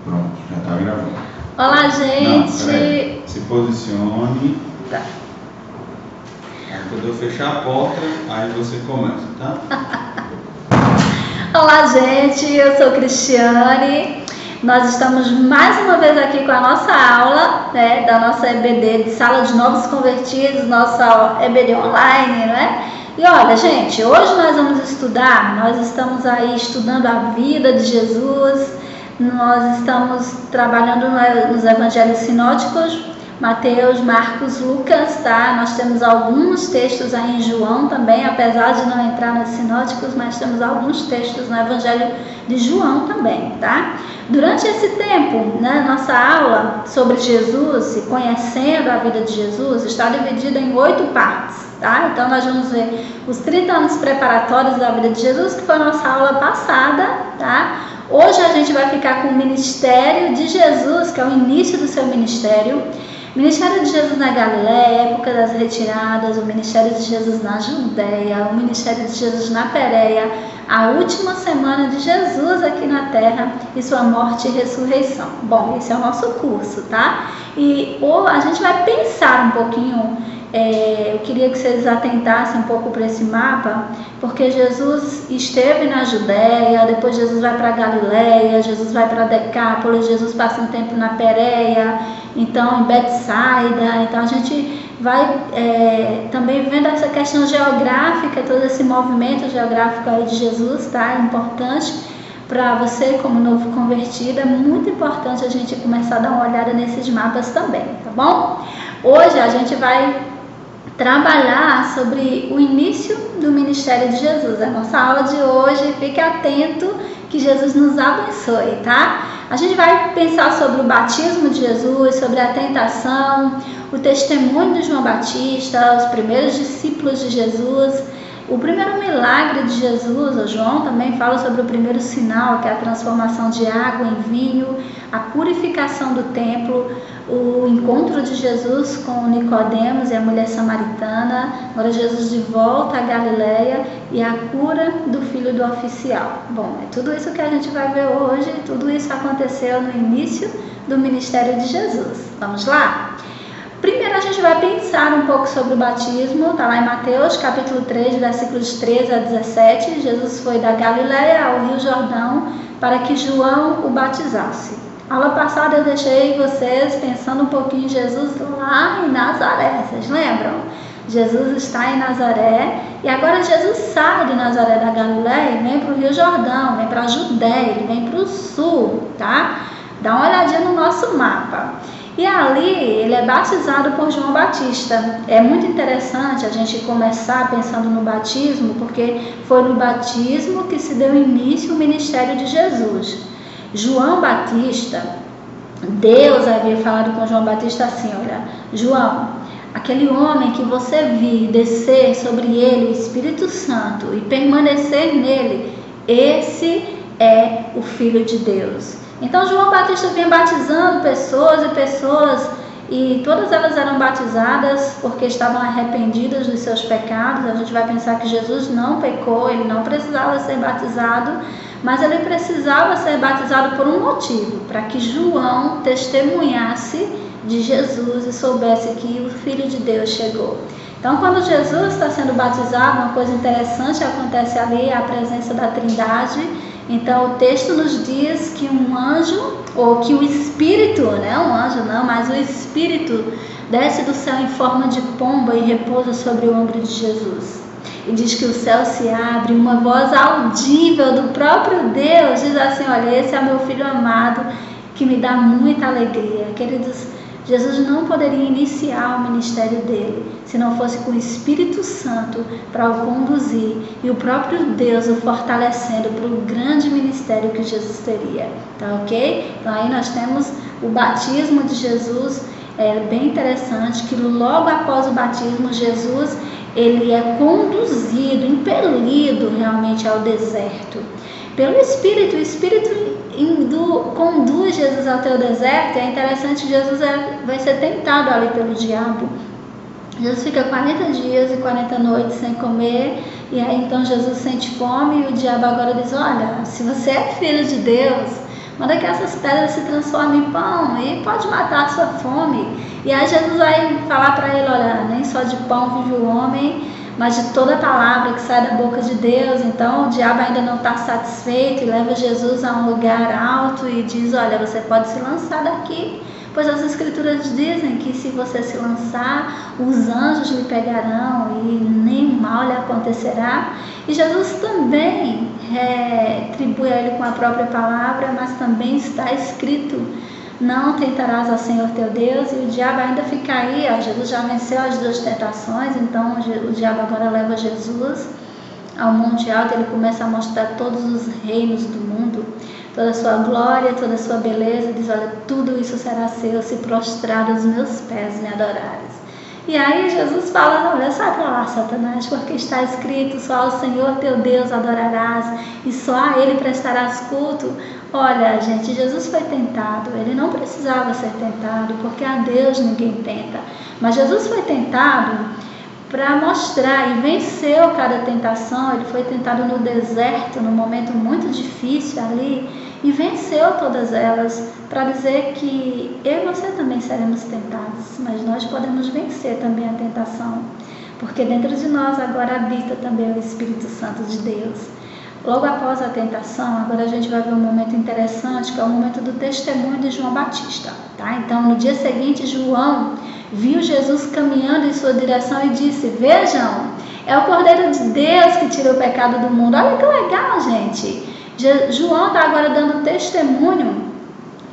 Pronto, já está gravando. Olá, gente! Não, peraí. Se posicione. Tá. Quando eu fechar a porta, aí você começa, tá? Olá, gente! Eu sou Cristiane. Nós estamos mais uma vez aqui com a nossa aula, né, da nossa EBD de Sala de Novos Convertidos, nossa EBD online, né? E olha, gente, hoje nós vamos estudar, nós estamos aí estudando a vida de Jesus, nós estamos trabalhando nos evangelhos sinóticos, Mateus, Marcos, Lucas, tá? Nós temos alguns textos aí em João também, apesar de não entrar nos sinóticos, mas temos alguns textos no Evangelho de João também, tá? Durante esse tempo, né, nossa aula sobre Jesus e conhecendo a vida de Jesus está dividida em 8 partes, tá? Então nós vamos ver os 30 anos preparatórios da vida de Jesus, que foi a nossa aula passada, tá? Hoje a gente vai ficar com o ministério de Jesus, que é o início do seu ministério. Ministério de Jesus na Galiléia, época das retiradas, o ministério de Jesus na Judéia, o ministério de Jesus na Pérea, a última semana de Jesus aqui na Terra e sua morte e ressurreição. Bom, esse é o nosso curso, tá? E a gente vai pensar um pouquinho, eu queria que vocês atentassem um pouco para esse mapa, porque Jesus esteve na Judéia, depois Jesus vai para Galiléia, Jesus vai para Decápolis, Jesus passa um tempo na Pérea, então em Betsaida. Então a gente vai também vendo essa questão geográfica, todo esse movimento geográfico aí de Jesus, tá? É importante para você como novo convertido, é muito importante a gente começar a dar uma olhada nesses mapas também, tá bom? Hoje a gente vai trabalhar sobre o início do ministério de Jesus. A nossa aula de hoje, fique atento, que Jesus nos abençoe, tá? A gente vai pensar sobre o batismo de Jesus, sobre a tentação, o testemunho de João Batista, os primeiros discípulos de Jesus, o primeiro milagre de Jesus. O João também fala sobre o primeiro sinal, que é a transformação de água em vinho, a purificação do templo, o encontro de Jesus com Nicodemos e a mulher samaritana, agora Jesus de volta à Galiléia e a cura do filho do oficial. Bom, é tudo isso que a gente vai ver hoje, tudo isso aconteceu no início do ministério de Jesus. Vamos lá? Primeiro a gente vai pensar um pouco sobre o batismo, está lá em Mateus capítulo 3, versículos 13 a 17. Jesus foi da Galiléia ao Rio Jordão para que João o batizasse. Aula passada eu deixei vocês pensando um pouquinho em Jesus lá em Nazaré, vocês lembram? Jesus está em Nazaré e agora Jesus sai de Nazaré da Galiléia e vem para o Rio Jordão, vem para a Judéia, ele vem para o sul, tá? Dá uma olhadinha no nosso mapa. E ali ele é batizado por João Batista. É muito interessante a gente começar pensando no batismo, porque foi no batismo que se deu início ao ministério de Jesus. João Batista, Deus havia falado com João Batista assim: olha, João, aquele homem que você viu descer sobre ele o Espírito Santo e permanecer nele, esse é o Filho de Deus. Então João Batista vinha batizando pessoas e todas elas eram batizadas porque estavam arrependidas dos seus pecados. A gente vai pensar que Jesus não pecou, ele não precisava ser batizado, mas ele precisava ser batizado por um motivo, para que João testemunhasse de Jesus e soubesse que o Filho de Deus chegou. Então, quando Jesus está sendo batizado, uma coisa interessante acontece ali, a presença da Trindade. Então, o texto nos diz que um anjo, ou que o Espírito, né, um anjo não, mas o Espírito desce do céu em forma de pomba e repousa sobre o ombro de Jesus. E diz que o céu se abre, uma voz audível do próprio Deus diz assim: olha, esse é o meu filho amado, que me dá muita alegria. Queridos, Jesus não poderia iniciar o ministério dele se não fosse com o Espírito Santo para o conduzir e o próprio Deus o fortalecendo para o grande ministério que Jesus teria, tá ok? Então aí nós temos o batismo de Jesus. É bem interessante que logo após o batismo, Jesus ele é conduzido, impelido realmente ao deserto pelo Espírito. O Espírito conduz Jesus até o deserto. É interessante que Jesus vai ser tentado ali pelo diabo. Jesus fica 40 dias e 40 noites sem comer, e aí então Jesus sente fome e o diabo agora diz: olha, se você é filho de Deus, manda que essas pedras se transformem em pão e pode matar a sua fome. E aí Jesus vai falar para ele, olha, nem só de pão vive o homem, mas de toda palavra que sai da boca de Deus. Então o diabo ainda não está satisfeito e leva Jesus a um lugar alto e diz, olha, você pode se lançar daqui, pois as escrituras dizem que se você se lançar, os anjos lhe pegarão e nem mal lhe acontecerá. E Jesus também retribui a ele com a própria palavra, mas também está escrito, não tentarás ao Senhor teu Deus. E o diabo ainda fica aí, ó, Jesus já venceu as 2 tentações, então o diabo agora leva Jesus ao monte alto, ele começa a mostrar todos os reinos do mundo, toda a sua glória, toda a sua beleza, diz, olha, tudo isso será seu se prostrar aos meus pés me adorares. E aí Jesus fala, olha, sai para lá, Satanás, porque está escrito, só ao Senhor teu Deus adorarás e só a Ele prestarás culto. Olha, gente, Jesus foi tentado, Ele não precisava ser tentado, porque a Deus ninguém tenta, mas Jesus foi tentado para mostrar e venceu cada tentação. Ele foi tentado no deserto, num momento muito difícil ali, e venceu todas elas, para dizer que eu e você também seremos tentados, mas nós podemos vencer também a tentação, porque dentro de nós agora habita também o Espírito Santo de Deus. Logo após a tentação, agora a gente vai ver um momento interessante, que é o momento do testemunho de João Batista, tá? Então, no dia seguinte, João viu Jesus caminhando em sua direção e disse, vejam, é o Cordeiro de Deus que tira o pecado do mundo. Olha que legal, gente. João está agora dando testemunho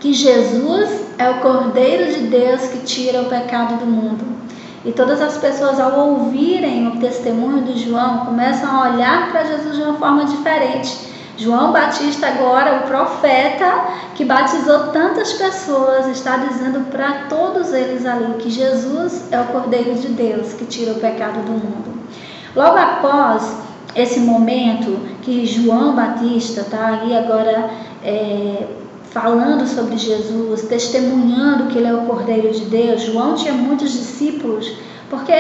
que Jesus é o Cordeiro de Deus que tira o pecado do mundo. E todas as pessoas, ao ouvirem o testemunho de João, começam a olhar para Jesus de uma forma diferente. João Batista agora, o profeta que batizou tantas pessoas, está dizendo para todos eles ali que Jesus é o Cordeiro de Deus que tira o pecado do mundo. Logo após esse momento que João Batista está aí agora falando sobre Jesus, testemunhando que ele é o Cordeiro de Deus. João tinha muitos discípulos, porque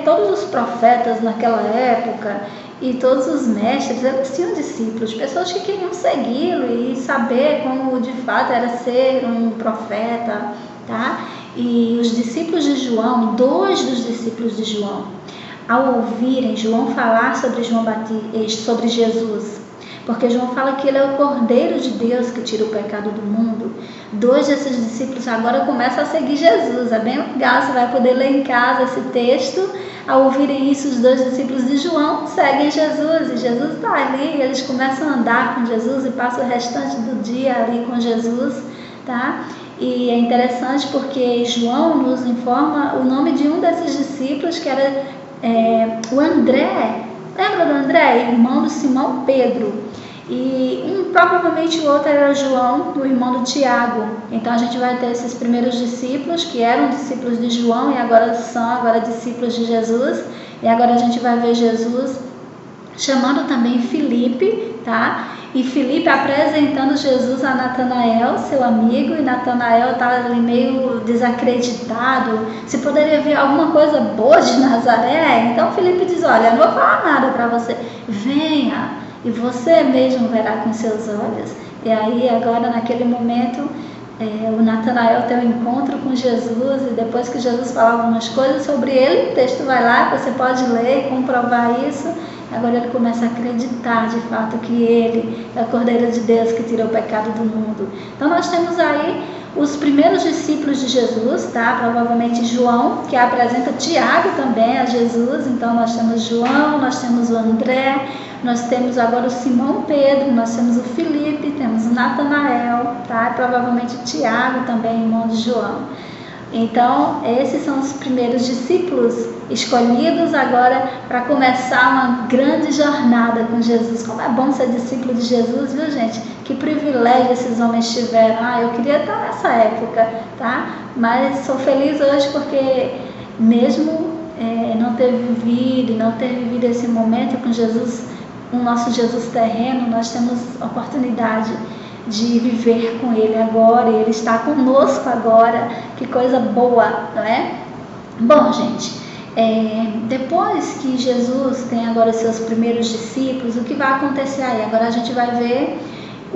todos os profetas naquela época e todos os mestres, eles tinham discípulos, pessoas que queriam segui-lo e saber como de fato era ser um profeta, tá? E os discípulos de João, 2 dos discípulos de João, ao ouvirem João falar sobre sobre Jesus, porque João fala que ele é o Cordeiro de Deus que tira o pecado do mundo, 2 desses discípulos agora começam a seguir Jesus. É bem legal, você vai poder ler em casa esse texto. Ao ouvirem isso, os 2 discípulos de João seguem Jesus, e Jesus está ali, e eles começam a andar com Jesus e passam o restante do dia ali com Jesus, tá? E é interessante porque João nos informa o nome de um desses discípulos, que era o André. Lembra do André? Irmão do Simão Pedro. E provavelmente o outro era João, o irmão do Tiago. Então a gente vai ter esses primeiros discípulos que eram discípulos de João e agora são discípulos de Jesus. E agora a gente vai ver Jesus chamando também Filipe, tá? E Filipe apresentando Jesus a Natanael, seu amigo, e Natanael estava ali meio desacreditado, se poderia ver alguma coisa boa de Nazaré. Então Filipe diz, olha, eu não vou falar nada para você, venha e você mesmo verá com seus olhos. E aí agora naquele momento o Natanael tem um encontro com Jesus, e depois que Jesus fala algumas coisas sobre ele, o texto vai lá, você pode ler e comprovar isso. Agora ele começa a acreditar de fato que ele é o Cordeiro de Deus que tira o pecado do mundo. Então nós temos aí os primeiros discípulos de Jesus, tá? Provavelmente João, que apresenta Tiago também a Jesus. Então nós temos João, nós temos o André, nós temos agora o Simão Pedro, nós temos o Filipe, temos o Natanael, tá? E provavelmente Tiago também, irmão de João. Então, esses são os primeiros discípulos escolhidos agora para começar uma grande jornada com Jesus. Como é bom ser discípulo de Jesus, viu, gente? Que privilégio esses homens tiveram. Eu queria estar nessa época, tá? Mas sou feliz hoje porque mesmo não ter vivido esse momento com Jesus, o nosso Jesus terreno, nós temos oportunidade de viver com Ele agora, e Ele está conosco agora. Que coisa boa, não é? Bom, gente, depois que Jesus tem agora os seus primeiros discípulos, o que vai acontecer aí? Agora a gente vai ver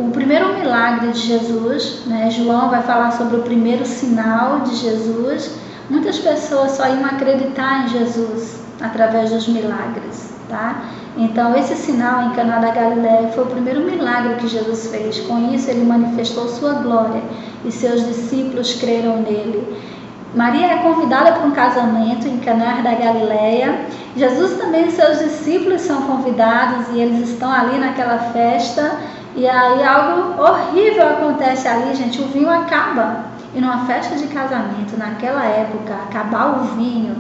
o primeiro milagre de Jesus, né? João vai falar sobre o primeiro sinal de Jesus. Muitas pessoas só iam acreditar em Jesus através dos milagres, tá? Então esse sinal em Caná da Galileia foi o primeiro milagre que Jesus fez. Com isso ele manifestou sua glória e seus discípulos creram nele. Maria é convidada para um casamento em Caná da Galileia. Jesus também e seus discípulos são convidados e eles estão ali naquela festa. E aí algo horrível acontece ali, gente. O vinho acaba. E numa festa de casamento, naquela época, acabar o vinho,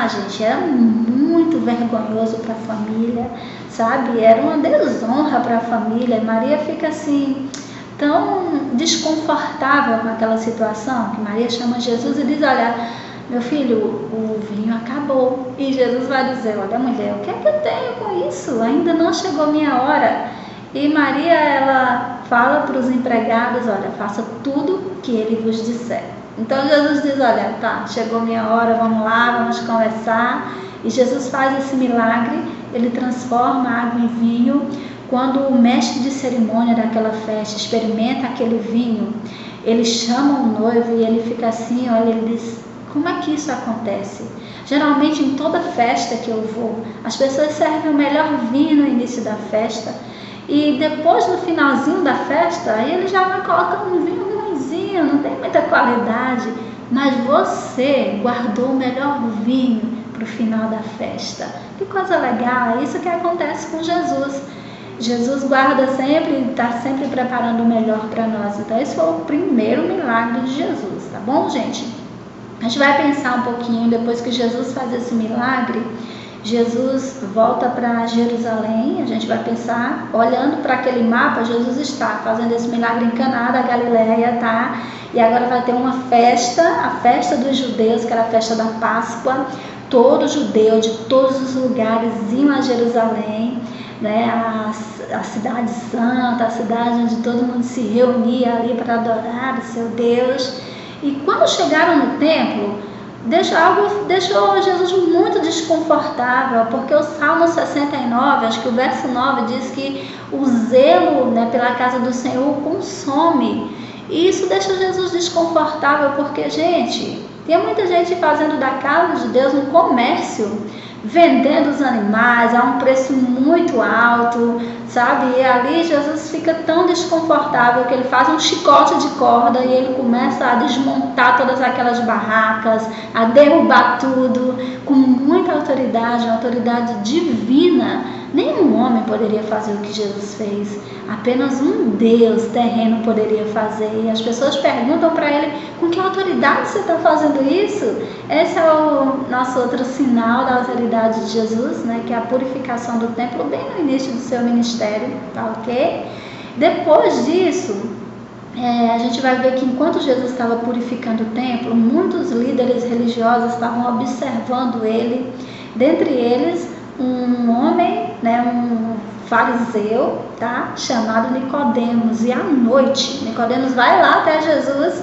gente, era muito vergonhoso para a família, sabe? Era uma desonra para a família. Maria fica assim, tão desconfortável com aquela situação, que Maria chama Jesus e diz: olha, meu filho, o vinho acabou. E Jesus vai dizer: olha, mulher, o que é que eu tenho com isso? Ainda não chegou minha hora. E Maria, ela fala para os empregados: olha, faça tudo que ele vos disser. Então Jesus diz: olha, tá, chegou minha hora, vamos lá, vamos conversar. E Jesus faz esse milagre, ele transforma a água em vinho. Quando o mestre de cerimônia daquela festa experimenta aquele vinho, ele chama o noivo e ele fica assim, olha, ele diz: como é que isso acontece? Geralmente em toda festa que eu vou, as pessoas servem o melhor vinho no início da festa. E depois, no finalzinho da festa, aí ele já vai colocando um vinho ruimzinho, não tem muita qualidade. Mas você guardou o melhor vinho para o final da festa. Que coisa legal, é isso que acontece com Jesus. Jesus guarda sempre, está sempre preparando o melhor para nós. Então esse foi o primeiro milagre de Jesus, tá bom, gente? A gente vai pensar um pouquinho, depois que Jesus faz esse milagre, Jesus volta para Jerusalém. A gente vai pensar, olhando para aquele mapa, Jesus está fazendo esse milagre em Caná da Galileia, tá? E agora vai ter uma festa, a festa dos judeus, que era a festa da Páscoa. Todo judeu de todos os lugares iam a Jerusalém, né? A cidade santa, a cidade onde todo mundo se reunia ali para adorar o seu Deus. E quando chegaram no templo, deixou Jesus muito desconfortável, porque o Salmo 69, acho que o verso 9 diz que o zelo, né, pela casa do Senhor consome. E isso deixa Jesus desconfortável, porque, gente, tem muita gente fazendo da casa de Deus um comércio, vendendo os animais a um preço muito alto, sabe? E ali Jesus fica tão desconfortável que ele faz um chicote de corda e ele começa a desmontar todas aquelas barracas, a derrubar tudo, com muita autoridade, uma autoridade divina. Nenhum homem poderia fazer o que Jesus fez, apenas um Deus terreno poderia fazer. E as pessoas perguntam para ele: com que autoridade você está fazendo isso? Esse é o nosso outro sinal da autoridade de Jesus, né? Que é a purificação do templo bem no início do seu ministério, tá ok? Depois disso, a gente vai ver que enquanto Jesus estava purificando o templo, muitos líderes religiosos estavam observando ele. Dentre eles, um homem, né, um fariseu, tá, chamado Nicodemos. E à noite, Nicodemos vai lá até Jesus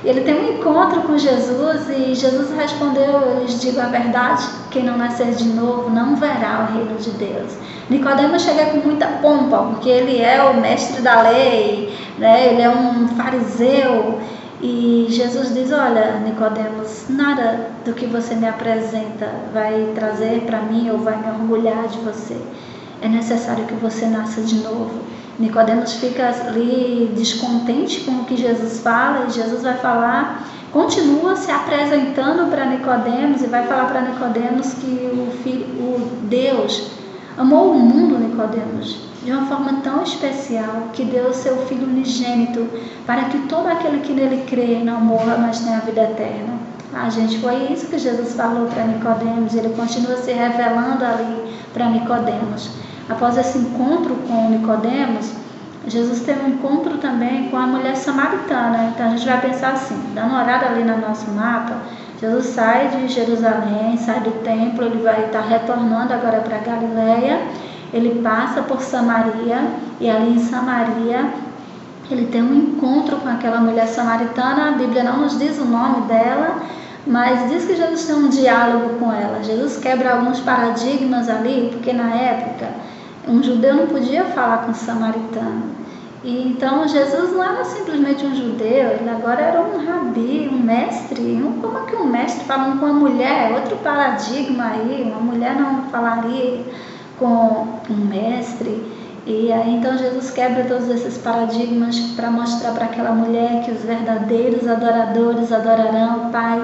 e ele tem um encontro com Jesus. E Jesus respondeu: eu lhes digo a verdade, quem não nascer de novo não verá o reino de Deus. Nicodemos chega com muita pompa, porque ele é o mestre da lei, né, ele é um fariseu. E Jesus diz: olha, Nicodemos, nada do que você me apresenta vai trazer para mim ou vai me orgulhar de você. É necessário que você nasça de novo. Nicodemos fica ali descontente com o que Jesus fala, e Jesus vai falar, continua se apresentando para Nicodemos e vai falar para Nicodemos que o Deus amou o mundo, Nicodemos, de uma forma tão especial, que deu o seu Filho unigênito, para que todo aquele que nele crê não morra, mas tenha a vida eterna. Gente, foi isso que Jesus falou para Nicodemos. Ele continua se revelando ali para Nicodemos. Após esse encontro com Nicodemos, Jesus teve um encontro também com a mulher samaritana. Então a gente vai pensar assim, dando uma olhada ali no nosso mapa, Jesus sai de Jerusalém, sai do templo, ele vai estar retornando agora para Galileia. Ele passa por Samaria, e ali em Samaria ele tem um encontro com aquela mulher samaritana. A Bíblia não nos diz o nome dela, mas diz que Jesus tem um diálogo com ela. Jesus quebra alguns paradigmas ali, porque na época um judeu não podia falar com um samaritano. E então Jesus não era simplesmente um judeu, ele agora era um rabi, um mestre. Como é que um mestre falando com uma mulher? Outro paradigma aí, uma mulher não falaria com um mestre. E aí então Jesus quebra todos esses paradigmas para mostrar para aquela mulher que os verdadeiros adoradores adorarão o Pai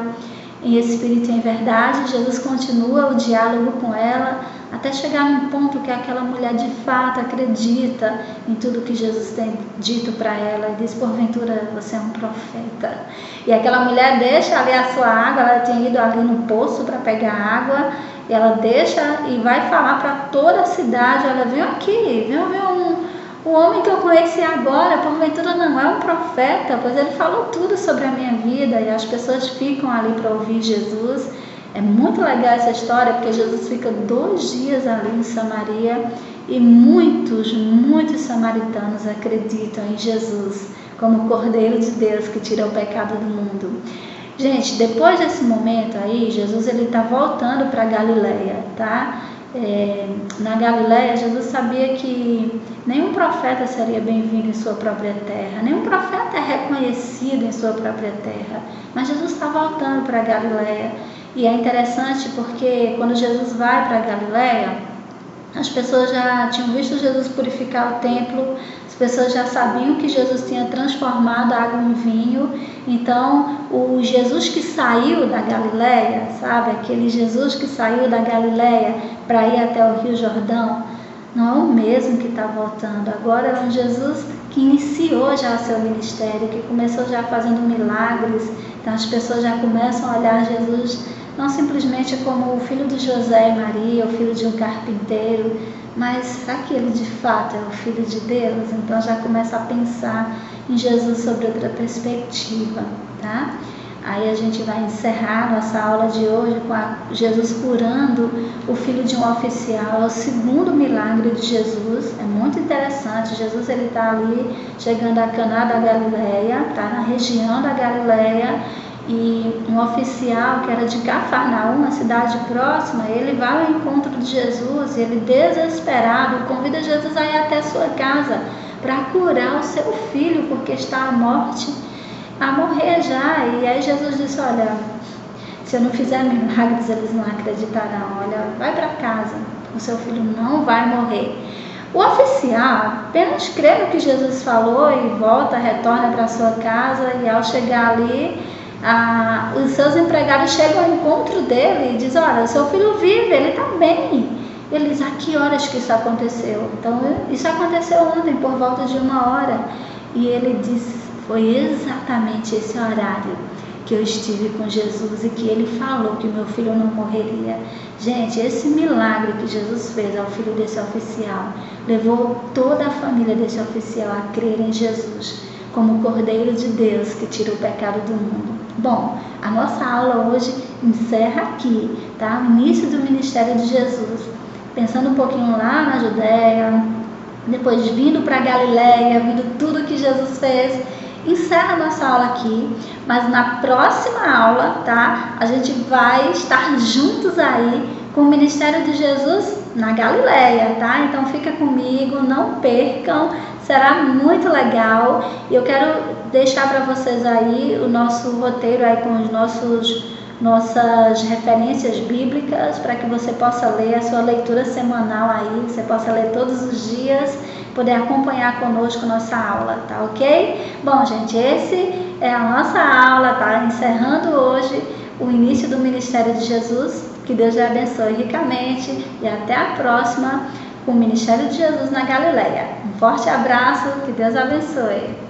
em espírito e em verdade. Jesus continua o diálogo com ela até chegar num ponto que aquela mulher de fato acredita em tudo que Jesus tem dito para ela e diz: porventura você é um profeta. E aquela mulher deixa ali a sua água, ela tinha ido ali no poço para pegar água, e ela deixa e vai falar para toda a cidade: olha, vem aqui, vem ver o homem que eu conheci agora, porventura não é um profeta, pois ele falou tudo sobre a minha vida. E as pessoas ficam ali para ouvir Jesus. É muito legal essa história, porque Jesus fica 2 dias ali em Samaria e muitos samaritanos acreditam em Jesus como o Cordeiro de Deus que tira o pecado do mundo. Gente, depois desse momento aí, Jesus ele está voltando para Galileia, tá? Na Galileia, Jesus sabia que nenhum profeta seria bem-vindo em sua própria terra, nenhum profeta é reconhecido em sua própria terra, mas Jesus está voltando para Galileia. E é interessante porque quando Jesus vai para Galileia, as pessoas já tinham visto Jesus purificar o templo, as pessoas já sabiam que Jesus tinha transformado a água em vinho. Então, o Jesus que saiu da Galileia, sabe? Aquele Jesus que saiu da Galileia para ir até o Rio Jordão, não é o mesmo que está voltando. Agora é um Jesus que iniciou já o seu ministério, que começou já fazendo milagres. Então, as pessoas já começam a olhar Jesus não simplesmente como o filho de José e Maria, o filho de um carpinteiro, mas será que ele de fato é o Filho de Deus? Então já começa a pensar em Jesus sobre outra perspectiva, tá? Aí a gente vai encerrar nossa aula de hoje com Jesus curando o filho de um oficial. É o segundo milagre de Jesus, é muito interessante. Jesus ele está ali chegando a Caná da Galileia, tá na região da Galileia, e um oficial que era de Cafarnaum, uma cidade próxima, ele vai ao encontro de Jesus e ele, desesperado, convida Jesus a ir até a sua casa para curar o seu filho, porque está à morte, a morrer já. E aí Jesus disse: olha, se eu não fizer milagres, eles não acreditarão. Olha, vai para casa, o seu filho não vai morrer. O oficial apenas crê no que Jesus falou e volta, retorna para sua casa, e ao chegar ali, os seus empregados chegam ao encontro dele e dizem: olha, o seu filho vive, ele está bem. Ele diz: a que horas que isso aconteceu? Então, isso aconteceu ontem, por volta de 1h. E ele diz: foi exatamente esse horário que eu estive com Jesus e que ele falou que meu filho não morreria. Gente, esse milagre que Jesus fez ao filho desse oficial levou toda a família desse oficial a crer em Jesus como o Cordeiro de Deus que tira o pecado do mundo. Bom, a nossa aula hoje encerra aqui, tá? O início do ministério de Jesus, pensando um pouquinho lá na Judéia, depois vindo para Galileia, vendo tudo que Jesus fez. Encerra a nossa aula aqui, mas na próxima aula, tá? A gente vai estar juntos aí com o ministério de Jesus na Galileia, tá? Então fica comigo, não percam, será muito legal. E eu quero deixar para vocês aí o nosso roteiro aí com os nossas referências bíblicas, para que você possa ler a sua leitura semanal aí, você possa ler todos os dias, poder acompanhar conosco nossa aula, tá ok? Bom, gente, esse é a nossa aula, tá? Encerrando hoje o início do ministério de Jesus. Que Deus te abençoe ricamente e até a próxima com o ministério de Jesus na Galileia. Um forte abraço, que Deus abençoe.